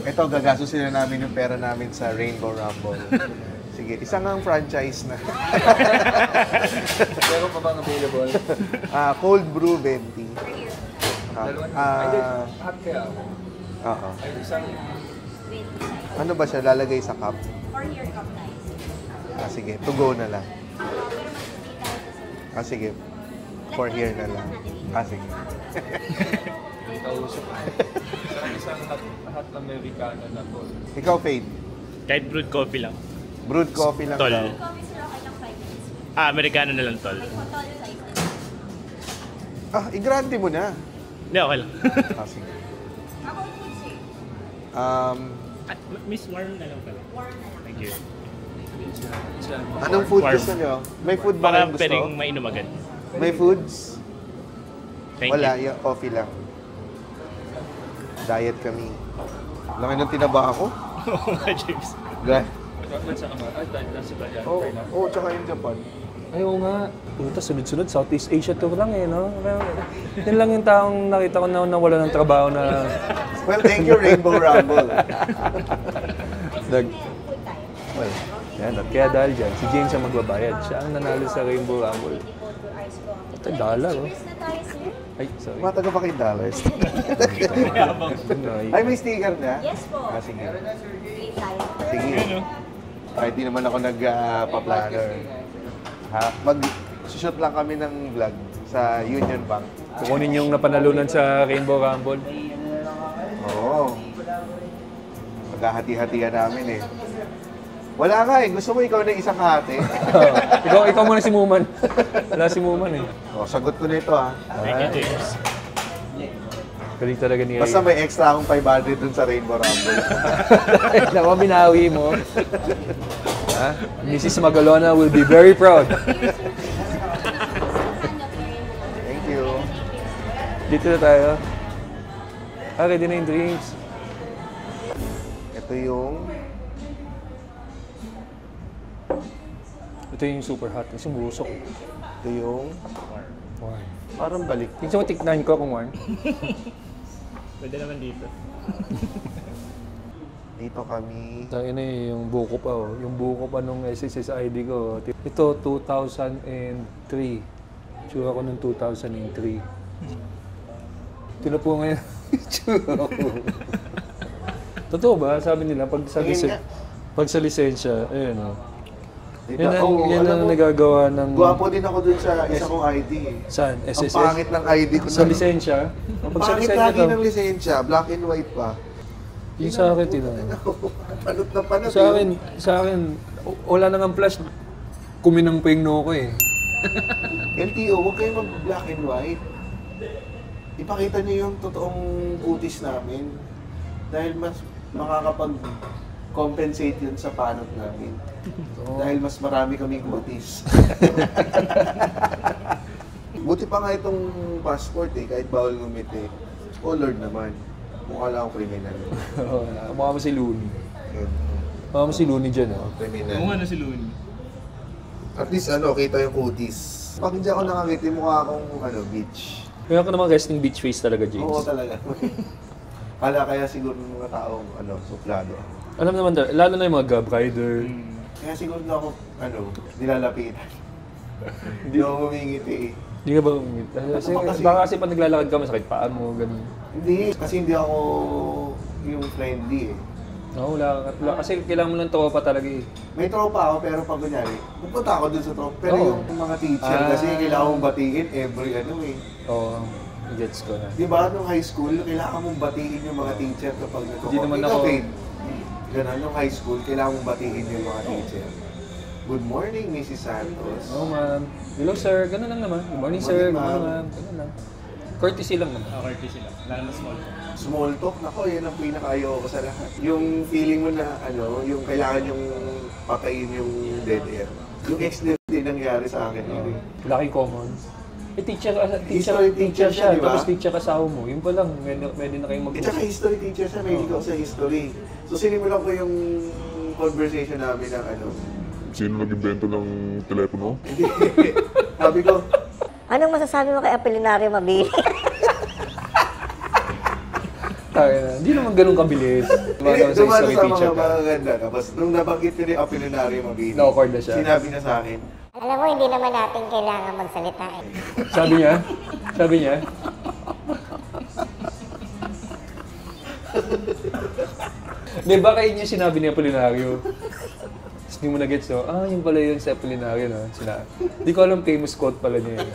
Ito, gagastos sila namin yung pera namin sa Rainbow Rumble. Sige, isang ang franchise na. Meron pa bang available? Cold brew 20. Hot kaya ako. Oo. Ay, isang... Ano ba siya? Lalagay sa cup? For your cup guys. Sige. To go na lang. Sige. For here na lang. Sige. Kausap. Isang hot Americano na po. Ikaw, Fade? Kahit brewed coffee lang. Brewed coffee lang Tol. daw. Coffee sila okay lang 5 minutes. Americano na lang, tol. Like tall size. I-grande mo na. Hindi, okay lang. Sige. Ako food sir. Miss warm na lang pala. Warm na lang. Thank you. Anong food Warm. gusto nyo? May food ba Para kayong gusto? pwedeng mainom agad. May foods? Thank Wala, you. yung coffee lang. Diet kami. Laki nung tinaba ako. Oo nga, James. Gan? Bansa ka ba? Ay, nasa ba yan? Oo, tsaka yung Japan. Ay, oo nga. Puta, sunod-sunod. Southeast Asia tour lang eh, no? Yun lang yung taong nakita ko na nawala ng trabaho na... Well, thank you, Rainbow Rumble. Food tayo. Well, yan. At kaya dahil dyan, si James ang magbabayad. Siya ang nanalo sa Rainbow Rumble. Ito, dollar, oh. Cheers na tayo sir. Ay, sorry. Mataga pa kayong dollars. Ay, Ay, may sticker na? Yes po. Sige. Game tayo. Sige. Ay, di naman ako nag-pa-planner. Mag-shoot lang kami ng vlog sa Union Bank. kukunin yung napanalunan sa Rainbow Rumble. Oo. Maghahati-hatihan namin eh. Wala nga eh. Gusto mo ikaw na isang hati? ikaw muna si Muman. Wala si Muman eh. Sagot ko na ito ah. Thank you, James. Galing talaga ni Ray. Basta may extra akong 500 dun sa Rainbow Rumble. Naku, binawi mo. Mrs. Magalona will be very proud. Thank you. Dito na tayo. Ready na yung drinks. Ito yung... Ito yung super hot. Ito yung busok. Ito yung... Warm. Parang balik. Tingnan mo, tiknan ko kung warm. Pwede naman dito. Dito kami... Tayo na yung buko pa oh. Yung buko pa nung SSSID ko. Ito, 2003. Tsura ko nung 2003. Ito na po ngayon. Tsura ko. Totoo ba? Sabi nila, pag sa lisensya, ayun oh. Yan ang nagagawa ng... Guwapo din ako dun sa isa kong ID eh. Saan? SSS? Ang pangit ng ID ko. Sa lisensya? Ang pangit lagi ng lisensya. Black and white pa. Yung sa akin, tinanong. Panot na panot. Sa akin, wala nang flash. Kuminang pa yung no ko eh. LTO, huwag kayo mag-black and white. Ipakita niyo yung totoong kutis namin. Dahil mas makakapag-compensate yun sa panot namin. Dahil mas marami kaming kutis. Buti pa nga itong passport eh, kahit bawal ngumiti. Oh Lord naman, mukha lang akong kriminal. Mukha mo si Looney. Yun. Mukha mo si Looney dyan oh. Kriminal. Kung ano si Looney. At least kita yung kutis. Pag hindi ako nakangiti, mukha akong beach. Kaya ka naman resting beach face talaga, James. Oo talaga. Kaya siguro ng mga taong suplado. Alam naman, lalo na yung mga gab rider. Kaya siguro na ako, nilalapitan. Hindi ako humingiti eh. Hindi ka ba umingit? Baka kasi pag naglalakad ka, masakit paan mo, ganun. Hindi, kasi hindi ako yung friendly eh. No, wala. Kasi kailangan mo ng tropa talaga eh. May tropa ako, pero pag kunyari, pupunta ako dun sa tropa. Pero yung mga teacher, kasi kailangan mong batiin every Oo, gets ko na. Di ba, nung high school, kailangan mong batiin yung mga teacher kapag Hindi naman ako... Ganun, nung high school, kailangan mong batiin yung mga teacher. Good morning, Mrs. Santos. Oo, ma'am. Hello, sir. Ganun lang naman. Good morning, sir. Good morning, ma'am. Ganun lang. Courtesy lang naman. Courtesy lang. Lalo na small talk. Small talk, nako, yan ang pinaka-ayaw ko sa lahat. Yung feeling mo na, yung kailangan yung patayin yung dead air. Yung ex-dead din nangyari sa akin. Lucky common. Teacher siya, di ba? Tapos teacher asawa mo. Yun pa lang, pwede na kayong At saka history teacher siya, may ikaw sa history. So sinimulan ko yung conversation namin ng Sino nag-invento ng telepono? Hindi. Sabi ko, anong masasabi mo kay Apolinario Mabini? Hindi naman ganun kabilis. Tumatawa sa Dumano history sa teacher mga ka. magaganda. Tapos nung nabanggit ko yung Apollinario Mabini, Na-awkward na siya. sinabi niya sa akin, Alam mo, hindi naman natin kailangan magsalita eh. Sabi niya, Di ba kayo niya sinabi ni Apollinario? Tapos hindi mo na-gets, no? Yun pala yun sa Apollinario, no? Di ko alam famous quote pala niya.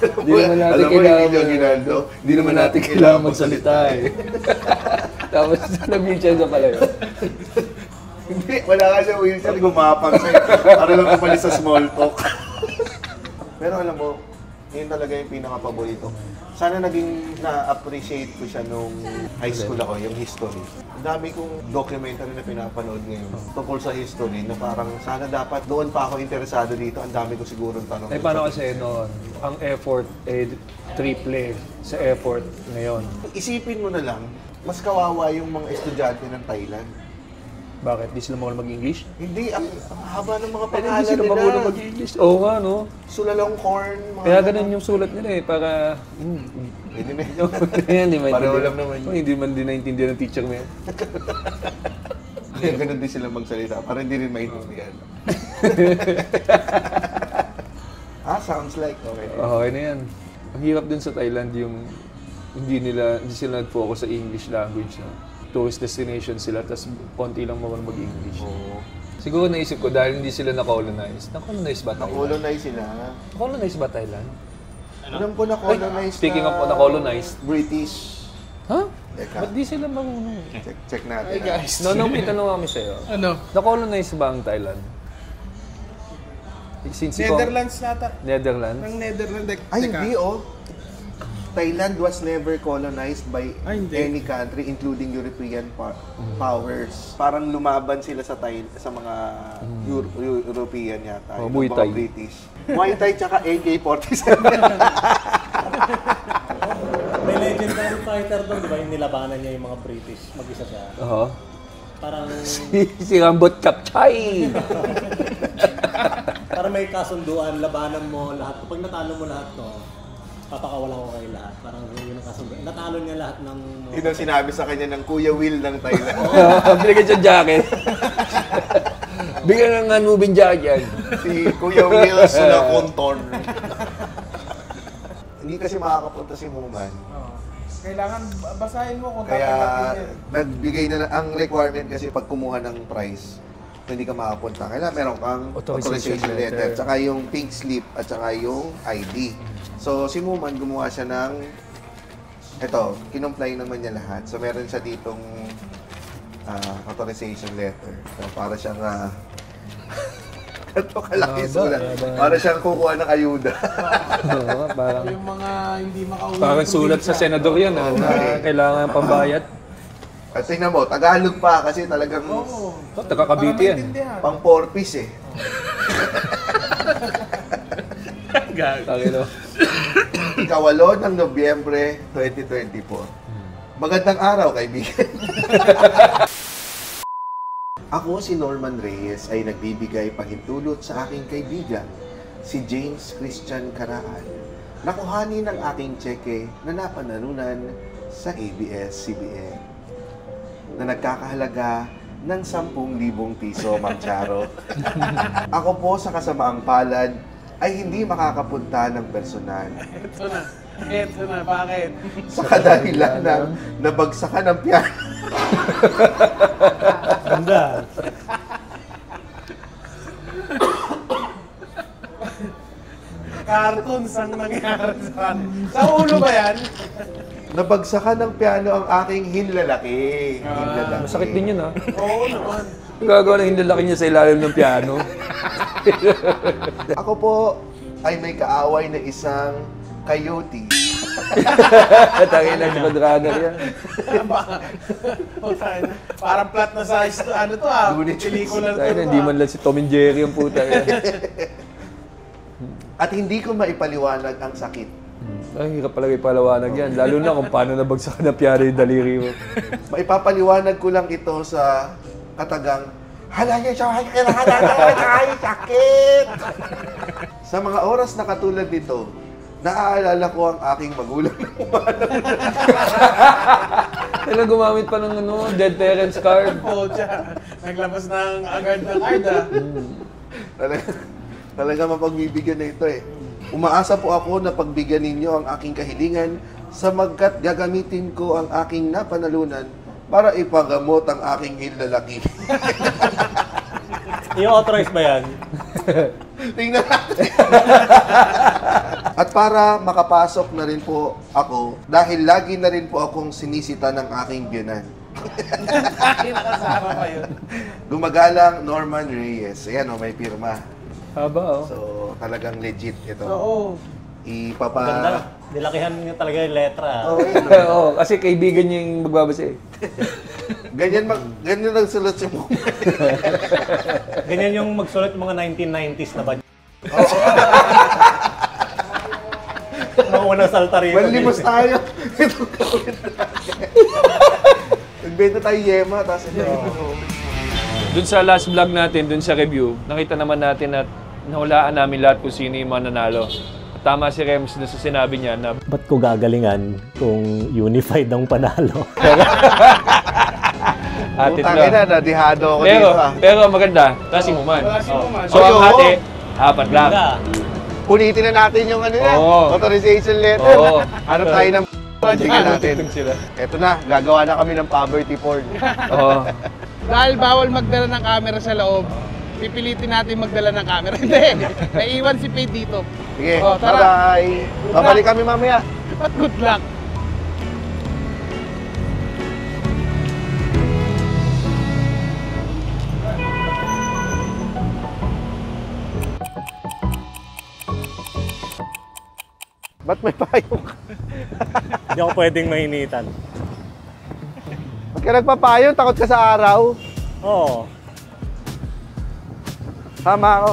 Hindi naman natin alam mo, kailangan hindi Ginaldo, Hindi naman natin kailangan magsalita eh. Tapos nag-wheelchair na pala yun. Hindi, wala ka sa wheelchair, gumapang sa'yo. Para lang umalis sa small talk. Pero alam mo, yun talaga yung pinaka-paborito. Sana naging na-appreciate ko siya nung high school ako, yung history. Ang dami kong documentary na pinapanood ngayon tungkol sa history na parang sana dapat doon pa ako interesado dito. Ang dami ko siguro tanong. Paano kasi noon, ang effort triple sa effort ngayon. Isipin mo na lang, mas kawawa yung mga estudyante ng Thailand. Bakit? Di sila marunong mag-English? Hindi, ang haba ng mga Hindi pangalan sila nila. marunong mag-English. Oo nga, no? Sulalong corn, mga... Kaya ganun yung sulat nila eh, para... Pwede na Hindi man. Pareho lang naman yun. Hindi man din naintindihan ng teacher mo yan. Kaya ganun din sila magsalita, para hindi rin maintindihan. Sounds like okay. Okay na yan. Ang hirap din sa Thailand yung hindi sila nag-focus sa English language. No? Tourist destination sila, tapos konti lang marunong mag-English. Oo. Siguro naisip ko dahil hindi sila na-colonize. Na-colonize ba Thailand? Na-colonize sila. Na-colonize ba Thailand? Alam ko na-colonize Speaking of na-colonize. British. Ha? Teka, Ba't di sila marunong? check natin. Hey guys. No, may tanong kami sa'yo. Ano? Na-colonize ba ang Thailand? Since Netherlands nata. Netherlands? Ng Netherlands. Ay, hindi Thailand was never colonized by hindi. any country, including European powers. Parang lumaban sila sa mga European yata. Oh, yung Muay mga Thai. British. Muay Thai tsaka AK-47. May legendary fighter doon, di ba? Yung nilabanan niya yung mga British. Mag-isa siya. Oo. Parang, Si Rambot Kapchay! parang may kasunduan, labanan mo lahat. Pag natalo mo lahat to, papakawalan ko kayo lahat. Parang yun ang kasunduan. Natalo niya lahat ng... Yun ang sinabi sa kanya ng Kuya Will ng Thailand. Binigyan siya jacket. Bigyan ng moving jacket yan. Si Kuya Will Sulaconton. Hindi kasi makakapunta si Muman. Kailangan basahin mo kung Kaya tatanggapin yan. nagbigay na ang requirement kasi pag kumuha ng prize, hindi ka makapunta. Kailangan meron kang Authorization authorization letter, letter. tsaka yung pink slip at tsaka yung ID. So si Muman gumawa siya ng eto, kinumply naman niya lahat. So meron siya ditong authorization letter. So, para siyang ito kalaki sulat. Para siyang kukuha ng ayuda. Oo, parang... Yung mga hindi makauwi. Parang sulat sa senador yan, na kailangan pambayad. At tingnan mo, Tagalog pa kasi talagang Oo. Taga-Cavite yan. Maintindihan. pang 4-piece eh. Takino. Ikawalo ng Nobyembre 2024. Magandang araw, kaibigan. Ako si Norman Reyes ay nagbibigay pahintulot sa aking kaibigan, si James Christian Caraan. Nakuhanin ang aking tseke na napanalunan sa ABS-CBN na nagkakahalaga ng 10,000 piso, Mang Charo. Ako po sa kasamaang palad ay hindi makakapunta ng personal Ito na, bakit? sa kadahilan ng nabagsakan ng piano. Ganda. Cartoons ang nangyari sa Sa ulo ba yan? Nabagsakan ng piano ang aking hinlalaki. Hinlalaki. Masakit din yun, ha? Oo naman. Ang gagawa ng hindalaki niya sa ilalim ng piano. Ako po ay may kaaway na isang coyote. Tangin lang sa Roadrunner yan. Parang flat na size to. Ano to Looney Tunes. Pelikula Tangin to. hindi man lang si Tom and Jerry ang puta yan. At hindi ko maipaliwanag ang sakit. Ay, hirap pala ipalawanag yan. Lalo na kung paano nabagsakan ng piano yung daliri mo. Maipapaliwanag ko lang ito sa katagang, hala niya siya, sakit! Sa mga oras na katulad nito, naaalala ko ang aking magulang. Kailan gumamit pa ng dead parents card. Pucha, naglabas ng agad na card ah. Talaga mapagbibigyan na ito eh. Umaasa po ako na pagbigyan ninyo ang aking kahilingan sapagkat gagamitin ko ang aking napanalunan para ipagamot ang aking hinlalaki. I-authorize ba yan? Tingnan natin. At para makapasok na rin po ako, dahil lagi na rin po akong sinisita ng aking biyanan. Kasama pa yun. Gumagalang Norman Reyes. Ayan o, may pirma. Haba, oh. So, talagang legit ito. Oo. Ganda. Nilakihan niyo talaga yung letra. Oo, kasi kaibigan niya yung magbabasa eh. Ganyan ang sulat si mo. Ganyan yung magsulat yung mga 1990s na ba? Mga unang salta rin. Malimos tayo. Ito gawin natin. Nagbenta tayo yema, tapos ito. Dun sa last vlog natin, dun sa review, nakita naman natin at nahulaan namin lahat kung sino yung mananalo. Tama si Rems na sa sinabi niya na Ba't ko gagalingan kung unified ang panalo? hati Putangin na, nadihado ako pero, dito ah. pero maganda, kasi muman. So Ay, ang oo. hati, apat lang. Punitin na natin yung ano na, Oo. authorization letter. Oo. Hanap tayo ng tingnan natin. Sila. Ito na, gagawa na kami ng poverty porn. Oo. Dahil bawal magdala ng camera sa loob, pipilitin natin magdala ng camera. Hindi, naiwan si Pete dito. Sige, Oh, tara. bye-bye. Babalik kami mamaya. At good luck. Ba't may payong? Hindi ako pwedeng mahinitan. Ba't ka nagpapayong? Takot ka sa araw? Oo. Tama ako.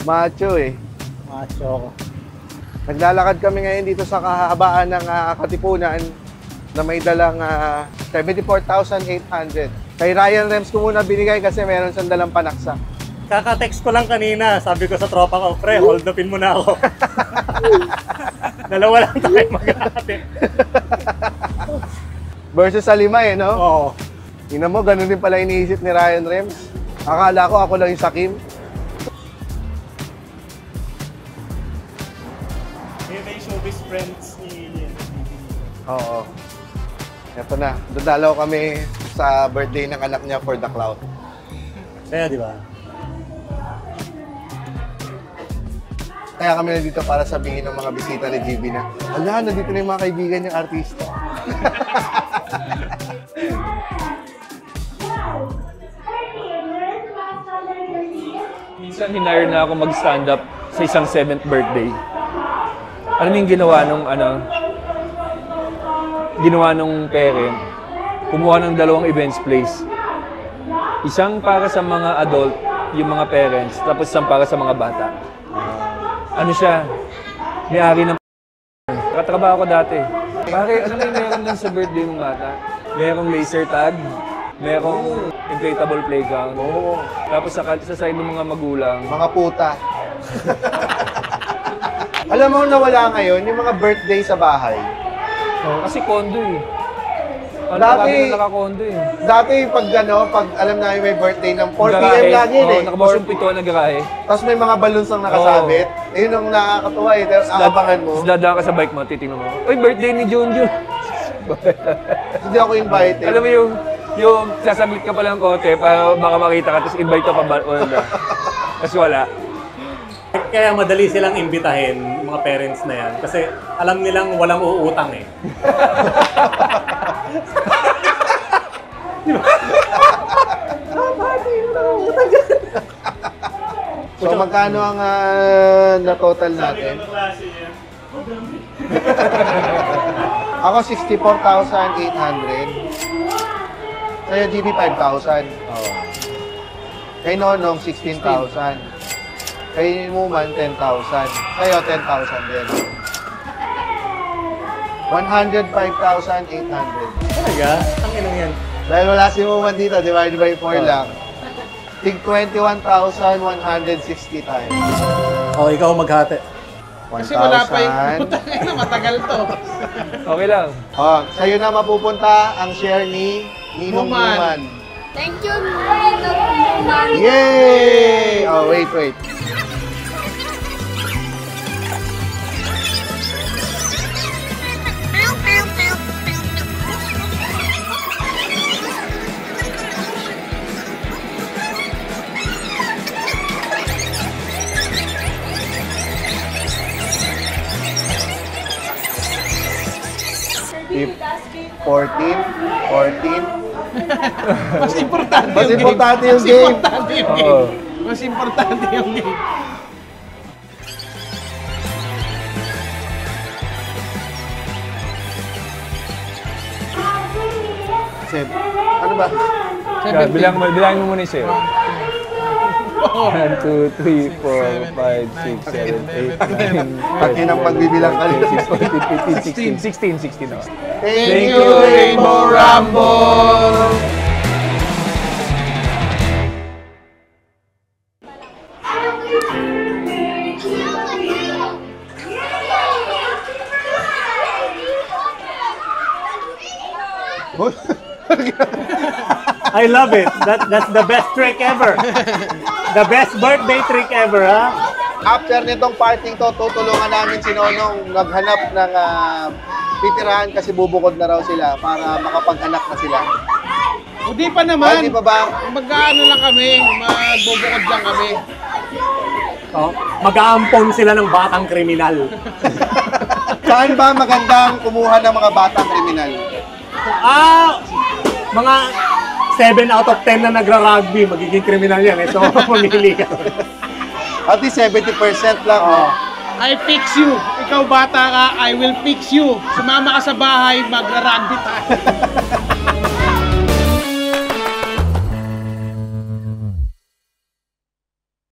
Macho eh. Macho ako. Naglalakad kami ngayon dito sa kahabaan ng Katipunan na may dalang 74,800. Kay Ryan Rems ko muna binigay kasi meron siyang dalang panaksa. Kaka-text ko lang kanina. Sabi ko sa tropa ko, pre, hold upin mo na ako. Dalawa lang tayo mag-ate. Versus sa 5 eh, no? Oo. Tingnan mo, ganun din pala iniisip ni Ryan Rems. Akala ko ako lang yung sakim. Yun na yung showbiz friends ni... Oo. Ito na, dadalaw kami sa birthday ng anak niya for the clout. Kaya, di ba? Kaya kami nandito para sabihin ng mga bisita ni GB na, ala, nandito na yung mga kaibigan niyang artista. Minsan hinire na ako mag-stand up sa isang 7th birthday. Alam mo yung ginawa nung parent, kumuha ng 2 events place. Isang para sa mga adult, yung mga parents, tapos isang para sa mga bata. Ano siya? May-ari ng katrabaho ko dati. Pare, ano yung meron dun sa birthday ng bata? Merong laser tag, merong inflatable playground. Oo. Tapos sa side ng mga magulang, Mga puta. Alam mo nawala ngayon yung mga birthday sa bahay. kasi condo eh. Dati- na naka-condo eh. Dati pag alam namin may birthday ng 4 p.m. Garahe. lagi yun eh. Nakabukas yung pito na garahe. Tapos may mga balloons ang nakasabit. Yun ang nakakatuwa eh. Tapos aabangan mo. Tapos dadaan ka sa bike mo, titingnan mo. Uy, birthday ni Junjun. Hindi ako invited. Alam mo yung sasabit ka pa lang kote para baka makita ka, tapos invite ka pa ba? Wala. Tapos wala. Kaya madali silang imbitahin, mga parents na yan. Kasi alam nilang walang uutang eh. So magkano ang na-total natin? Ako 64,800. Sa'yo GB 5,000. Kay Nonong 16,000. Kay Muman 10,000. Sa'yo 10,000 din. 105,800. Talaga? Ang inang yan. Dahil wala si Muman dito, divided by 4 lang. Tig 21,160 times. O, ikaw maghati. Kasi wala pa 1,000. yung matagal to. Okay lang. Oh, sa'yo na mapupunta ang share ni Ninong Human. Human. Thank you, Human. Yay! Oh, wait. If 14. Mas importante Mas yung importante game. yung game. Mas importante yung Oo. game. Mas importante yung game. Ano ba? Yeah, bilang mo muna sa'yo. 1, 2, 3, 4, 5, 6, 7, 8, 9, Pati nang magbibilang ka 10, 15, 16. Thank you, Rainbow Rumble! I love it. That's the best trick ever. The best birthday trick ever, ha? After nitong parting to, tutulungan namin si Nonong maghanap ng titirahan kasi bubukod na raw sila para makapag-anak na sila. Hindi pa naman. Hindi pa ba? Mag-ano lang kami, magbubukod lang kami. Oh, mag-aampon sila ng batang kriminal. Saan ba magandang kumuha ng mga batang kriminal? Mga 7 out of 10 na nagra-rugby, magiging kriminal yan. So, mamili ka. At least 70% lang. Oh. I fix you. Ikaw bata ka, I will fix you. Sumama ka sa bahay, magra-rugby tayo.